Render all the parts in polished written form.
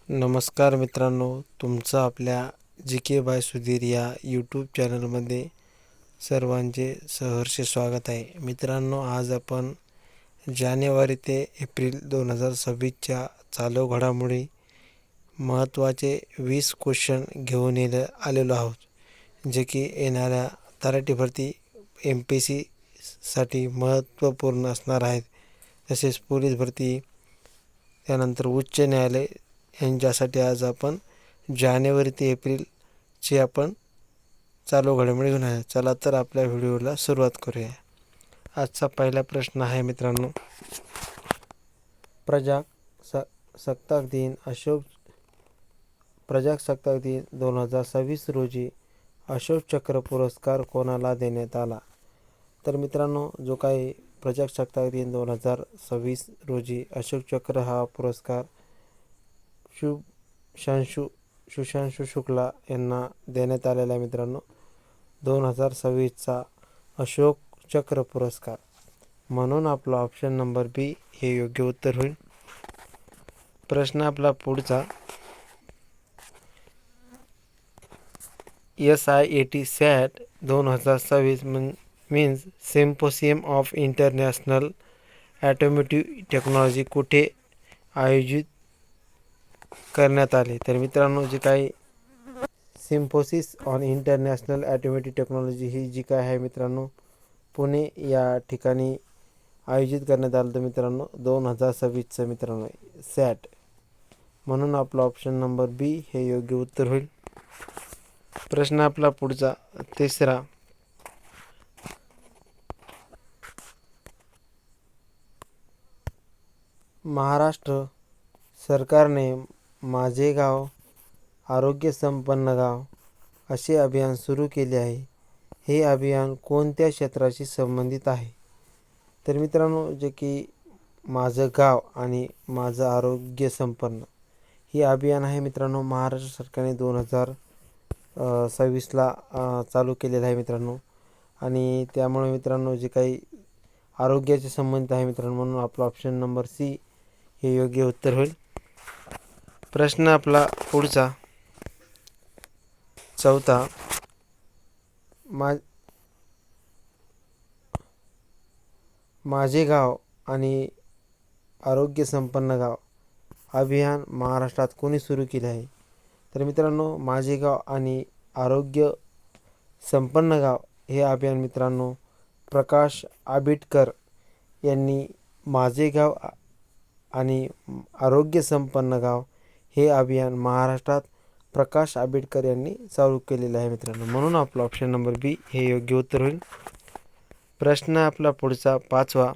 नमस्कार मित्रांनो, तुमचं आपल्या जी के बाय सुधीर या यूट्यूब चॅनलमध्ये सर्वांचे सहर्ष स्वागत आहे. मित्रांनो, आज आपण जानेवारी ते एप्रिल 2026च्या चालू घडामोडी महत्त्वाचे 20 क्वेश्चन घेऊन आलेलो आहोत, जे की येणाऱ्या तलाठी भरती MPSC साठी महत्त्वपूर्ण असणार आहेत. तसेच पोलीस भरती, त्यानंतर उच्च न्यायालय यांच्यासाठी आज आपण जानेवारी ते एप्रिलचे आपण चालू घडामोडी घेऊन आहे. चला तर आपल्या व्हिडिओला सुरुवात करूया. आजचा पहिला प्रश्न आहे मित्रांनो, प्रजासत्ताक दिन 2026 रोजी अशोक चक्र पुरस्कार कोणाला देण्यात आला? तर मित्रांनो, जो काही प्रजासत्ताक दिन 2026 रोजी अशोक चक्र हा पुरस्कार सुशांशु शुक्ला यांना देण्यात आलेला आहे. मित्रांनो, 2026चा अशोक चक्र पुरस्कार, म्हणून आपला ऑप्शन नंबर बी हे योग्य उत्तर होईल. प्रश्न आपला पुढचा, SIAT SAT 2026 means symposium of international automotive technology कुठे आयोजित करण्यात आले? तर मित्रांनो, जे काही symposium on international automotive technology ही जी काय आहे मित्रांनो, पुणे या ठिकाणी आयोजित करण्यात आलं. तर मित्रांनो, 2026चं मित्रांनो सॅट, म्हणून आपला ऑप्शन नंबर बी हे योग्य उत्तर होईल. प्रश्न आपला पुढचा तिसरा, महाराष्ट्र सरकारने माझे गाव आरोग्य संपन्न गाव असे अभियान सुरू केले आहे. हे अभियान कोणत्या क्षेत्राशी संबंधित आहे? तर मित्रांनो, जे की माझं गाव आणि माझं आरोग्य संपन्न हे अभियान आहे मित्रांनो, महाराष्ट्र सरकारने 2026ला चालू केलेलं आहे मित्रांनो. आणि त्यामुळे मित्रांनो, जे काही आरोग्याचे संबंधित आहे मित्रांनो, म्हणून आपला ऑप्शन नंबर सी हे योग्य उत्तर होईल. प्रश्न आपला पुढचा चौथा, माझे गाव आणि आरोग्य संपन्न गाव अभियान महाराष्ट्रात कोणी सुरू केले आहे? तर मित्रांनो, माझे गाव आणि आरोग्य संपन्न गाव हे अभियान मित्रांनो प्रकाश आंबेडकर यांनी माझे गाव आणि आरोग्य संपन्न गाव हे अभियान महाराष्ट्रात प्रकाश आंबेडकर यांनी चालू केलेलं आहे मित्रांनो, म्हणून आपला ऑप्शन नंबर बी हे योग्य उत्तर होईल. प्रश्न आपला पुढचा पाचवा,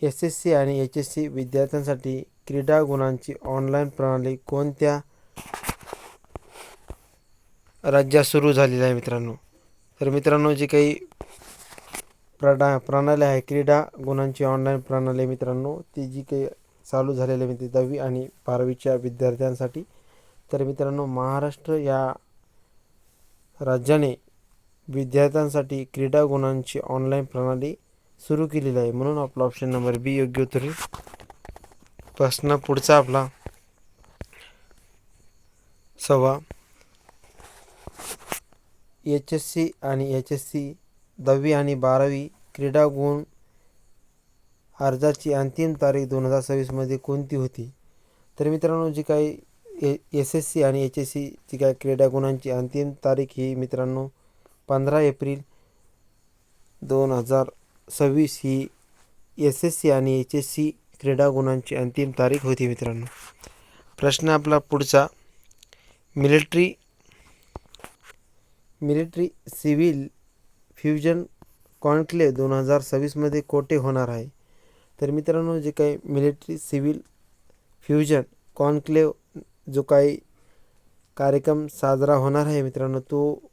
SSC आणि HSC विद्यार्थ्यांसाठी क्रीडा गुणांची ऑनलाईन प्रणाली कोणत्या राज्यात सुरू झालेली आहे मित्रांनो? तर मित्रांनो, जी काही प्रणाली आहे क्रीडा गुणांची ऑनलाईन प्रणाली मित्रांनो, ती जी काही चालू झालेली आहे 10वी आणि 12वीच्या विद्यार्थ्यांसाठी. तर मित्रांनो, महाराष्ट्र या राज्याने विद्यार्थ्यांसाठी क्रीडा गुणांची ऑनलाईन प्रणाली सुरू केलेली आहे, म्हणून आपला ऑप्शन नंबर बी योग्य उत्तर होईल. प्रश्न पुढचा आपला 6वा, HSC आणि HSC 10वी आणि 12वी क्रीडा गुण अर्जाची अंतिम तारीख 2026मध्ये कोणती होती? तर मित्रांनो, जी काही SSC आणि HSC जी काही क्रीडा गुणांची अंतिम तारीख ही मित्रांनो 15 एप्रिल 2026 ही SSC आणि HSC क्रीडा गुणांची अंतिम तारीख होती मित्रांनो. प्रश्न आपला पुढचा, मिलिटरी सिव्हिल फ्युजन कॉन्क्लेव्ह 2026मध्ये कोठे होणार आहे? तर मित्रांनो, जे काही मिलिटरी सिव्हिल फ्युजन कॉन्क्लेव्ह जो काही कार्यक्रम साजरा होणार आहे मित्रांनो, तो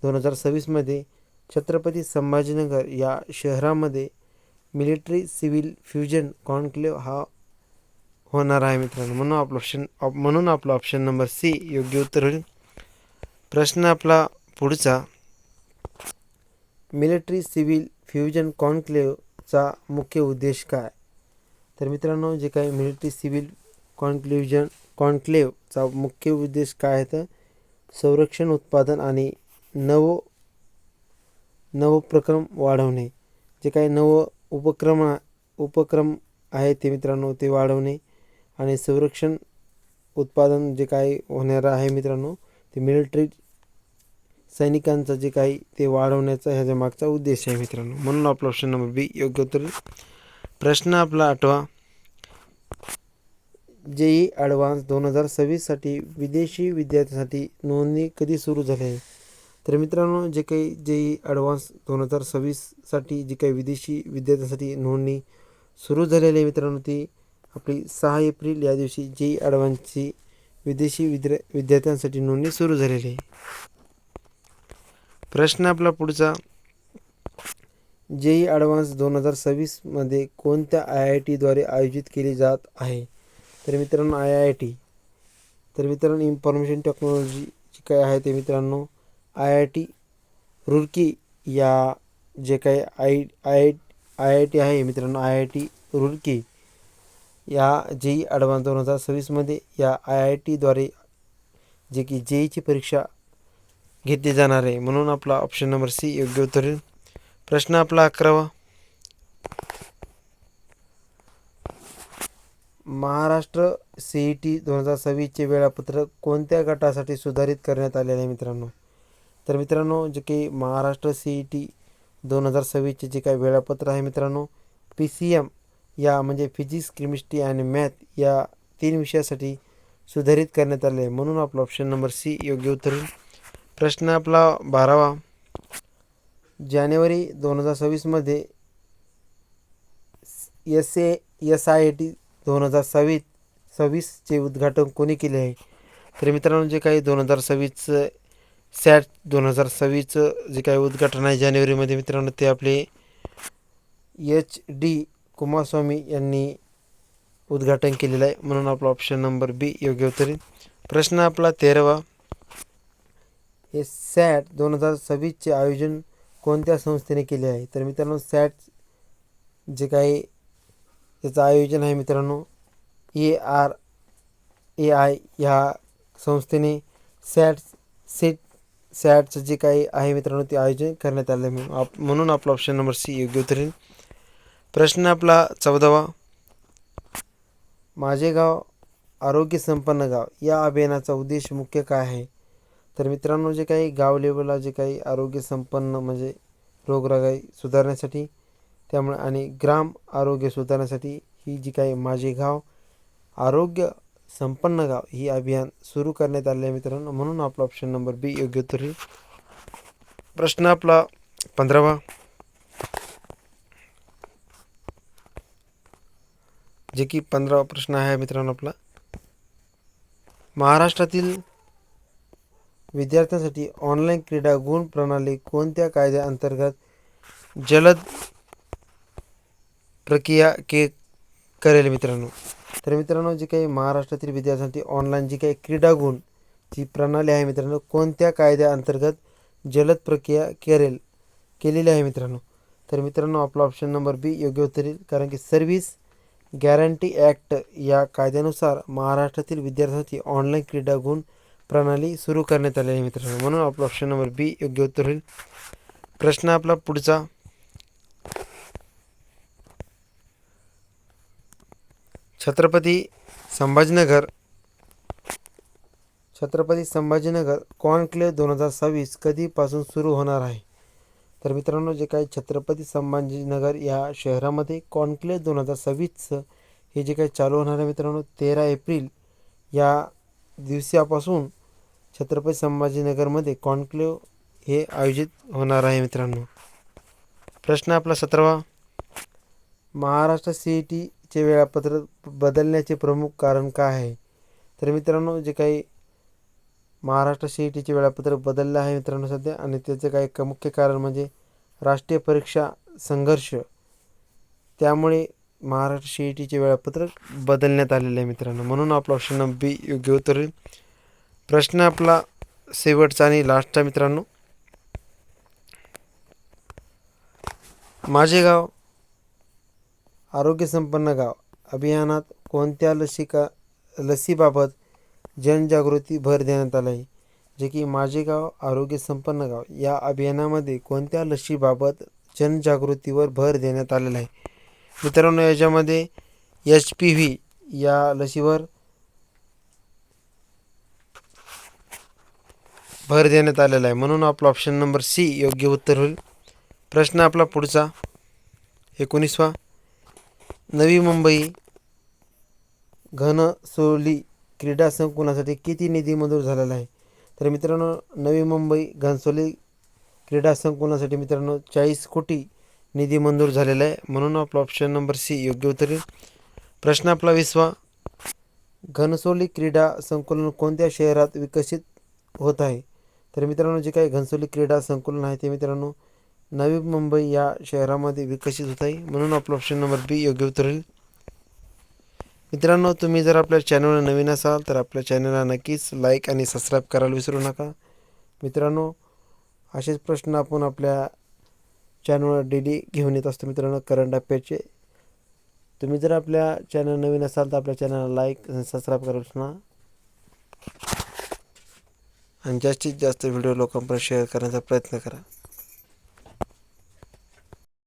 2026मध्ये छत्रपती संभाजीनगर या शहरामध्ये मिलिटरी सिव्हिल फ्युजन कॉन्क्लेव्ह हा होणार आहे मित्रांनो, म्हणून आपला ऑप्शन नंबर सी योग्य उत्तर होईल. प्रश्न आपला पुढचा, मिलिटरी सिव्हिल फ्युजन कॉन्क्लेव्हचा मुख्य उद्देश काय? तर मित्रांनो, जे काही मिलिटरी सिव्हिल कॉन्क्ल्युजन कॉन्क्लेव्हचा मुख्य उद्देश काय आहे तर संरक्षण उत्पादन आणि नवोपक्रम वाढवणे. जे काही उपक्रम आहे ते मित्रांनो ते वाढवणे आणि संरक्षण उत्पादन जे काही होणार आहे मित्रांनो ते मिलिटरी सैनिकांचं जे काही ते वाढवण्याचा ह्याच्या मागचा उद्देश आहे मित्रांनो. म्हणून आपला ऑप्शन नंबर बी योग्य उत्तर. प्रश्न आपला 8वा. JEE ॲडव्हान्स 2026साठी विदेशी विद्यार्थ्यांसाठी नोंदणी कधी सुरू झाली आहे? तर मित्रांनो जे काही JEE ॲडव्हान्स 2026साठी जी काही विदेशी विद्यार्थ्यांसाठी नोंदणी सुरू झालेली आहे मित्रांनो ती आपली 6 एप्रिल या दिवशी JEE ॲडव्हान्सची विदेशी विद्यार्थ्यांसाठी नोंदणी सुरू झालेली आहे. प्रश्न आपला पुढचा. JEE ॲडव्हान्स 2026मध्ये कोणत्या IIT द्वारे आयोजित केली जात आहे? तर मित्रांनो IIT. तर मित्रांनो इन्फॉर्मेशन टेक्नॉलॉजी जी काय आहे ते मित्रांनो IIT रुड़की या जे काही IIT आहे मित्रांनो IIT रुड़की या JEE ॲडव्हान्स 2026मध्ये या IIT द्वारे जे की JEEची परीक्षा घेतली जाणार आहे. म्हणून आपला ऑप्शन नंबर सी योग्य उत्तर. प्रश्न आपला 11वा. महाराष्ट्र CET 2026चे वेळापत्रक कोणत्या गटासाठी सुधारित करण्यात आलेले आहे मित्रांनो? तर मित्रांनो जे काही महाराष्ट्र CET 2026चे जे काही वेळापत्र आहे मित्रांनो PCM या म्हणजे फिजिक्स, केमिस्ट्री आणि मॅथ या 3 विषयासाठी सुधारित करण्यात आले आहे. म्हणून आपला ऑप्शन नंबर सी योग्य उत्तर. प्रश्न आपला 12वा. जानेवारी 2026मध्ये SIT 2026चे उद्घाटन कोणी केले आहे? तर मित्रांनो जे काही 2026चं SAT 2026चं जे काही उद्घाटन आहे जानेवारीमध्ये मित्रांनो ते आपले HD कुमारस्वामी यांनी उद्घाटन केलेलं आहे. म्हणून आपला ऑप्शन नंबर बी योग्य उत्तर. प्रश्न आपला 13वा. हे SAT 2026चे आयोजन कोणत्या संस्थेने केले आहे? तर मित्रांनो SAT जे काही याचं आयोजन आहे मित्रांनो ARAI ह्या संस्थेने SATचं जे काही आहे मित्रांनो ते आयोजन करण्यात आले आहे. म्हणून आपला ऑप्शन नंबर सी योग्य उत्तर. प्रश्न आपला 14वा. माझे गाव आरोग्य संपन्न गाव या अभियानाचा उद्देश मुख्य काय आहे? तर मित्रांनो जे काही गाव लेवलला जे काही आरोग्य संपन्न म्हणजे रोगराई सुधारण्यासाठी त्यामुळे आणि ग्राम आरोग्य सुधारण्यासाठी ही जी काही माझे गाव आरोग्य संपन्न गाव ही अभियान सुरू करण्यात आले आहे मित्रांनो. म्हणून आपला ऑप्शन नंबर बी योग्य उत्तर. प्रश्न आपला 15वा. जे की 15वा प्रश्न आहे मित्रांनो आपला. महाराष्ट्रातील विद्यार्थ्यांसाठी ऑनलाईन क्रीडा गुण प्रणाली कोणत्या कायद्याअंतर्गत जलद प्रक्रिया करेल मित्रांनो? तर मित्रांनो जे काही महाराष्ट्रातील विद्यार्थ्यांसाठी ऑनलाईन जी काही क्रीडा गुण जी प्रणाली आहे मित्रांनो कोणत्या कायद्याअंतर्गत जलद प्रक्रिया केलेली आहे मित्रांनो? तर मित्रांनो आपला ऑप्शन नंबर बी योग्य उत्तर. कारण की सर्व्हिस गॅरंटी ॲक्ट या कायद्यानुसार महाराष्ट्रातील विद्यार्थ्यांसाठी ऑनलाईन क्रीडा गुण प्रणाली सुरू करण्यात आली आहे मित्रांनो. म्हणून आपला ऑप्शन नंबर बी योग्य उत्तर होईल. प्रश्न आपला पुढचा. छत्रपती संभाजीनगर कॉन्क्लेव्ह 2026 कधीपासून सुरू होणार आहे? तर मित्रांनो जे काही छत्रपती संभाजीनगर या शहरामध्ये कॉन्क्लेव्ह 2026 हे जे काही चालू होणार आहे मित्रांनो 13 एप्रिल या दिवसापासून छत्रपती संभाजीनगरमध्ये कॉन्क्लेव्ह हे आयोजित होणार आहे मित्रांनो. प्रश्न आपला 17वा. महाराष्ट्र CETचे वेळापत्रक बदलण्याचे प्रमुख कारण काय आहे? तर मित्रांनो जे काही महाराष्ट्र CETचे वेळापत्रक बदललं आहे मित्रांनो सध्या आणि त्याचं काही मुख्य कारण म्हणजे राष्ट्रीय परीक्षा संघर्ष त्यामुळे महाराष्ट्र CETचे वेळापत्रक बदलण्यात आलेले आहे मित्रांनो. म्हणून आपला ऑप्शन नंबर बी योग्य उत्तर होईल. प्रश्न आपला शेवटचा आणि लास्टचा मित्रांनो. माझे गाव आरोग्य संपन्न गाव अभियानात कोणत्या लसीबाबत जनजागृती भर देण्यात आला आहे, जे की माझे गाव आरोग्य संपन्न गाव या अभियानामध्ये कोणत्या लसीबाबत जनजागृतीवर भर देण्यात आलेला आहे. मित्रांनो, याच्यामध्ये HPV या लसीवर भर देण्यात आलेला आहे, म्हणून आपला ऑप्शन नंबर सी योग्य उत्तर होईल. प्रश्न आपला पुढचा 19वा. नवी मुंबई घनसोली क्रीडा संकुलासाठी किती निधी मंजूर झालेला आहे? तर मित्रांनो, नवी मुंबई घनसोली क्रीडा संकुलासाठी मित्रांनो 40 कोटी निधी मंजूर झालेला आहे, म्हणून आपला ऑप्शन नंबर सी योग्य उत्तर येईल. प्रश्न आपला 20वा. घनसोली क्रीडा संकुलन कोणत्या शहरात विकसित होत आहे? तर मित्रांनो, जे काही घनसोली क्रीडा संकुलन आहे ते मित्रांनो नवी मुंबई या शहरामध्ये विकसित होत आहे, म्हणून आपला ऑप्शन नंबर बी योग्य उत्तर येईल. मित्रांनो, तुम्ही जर आपल्या चॅनलवर नवीन असाल तर आपल्या चॅनलला नक्कीच लाईक आणि सबस्क्राईब करायला विसरू नका. मित्रांनो, असेच प्रश्न आपण आपल्या चॅनलवर डेली घेऊन येत असतो मित्रांनो, करंट अफेअरचे. तुम्ही जर आपल्या चॅनल नवीन असाल तर आपल्या चॅनलला लाईक आणि सबस्क्राईब करायला विसरू नका आणि जास्तीत जास्त व्हिडिओ लोकांपर्यंत शेअर करण्याचा प्रयत्न करा.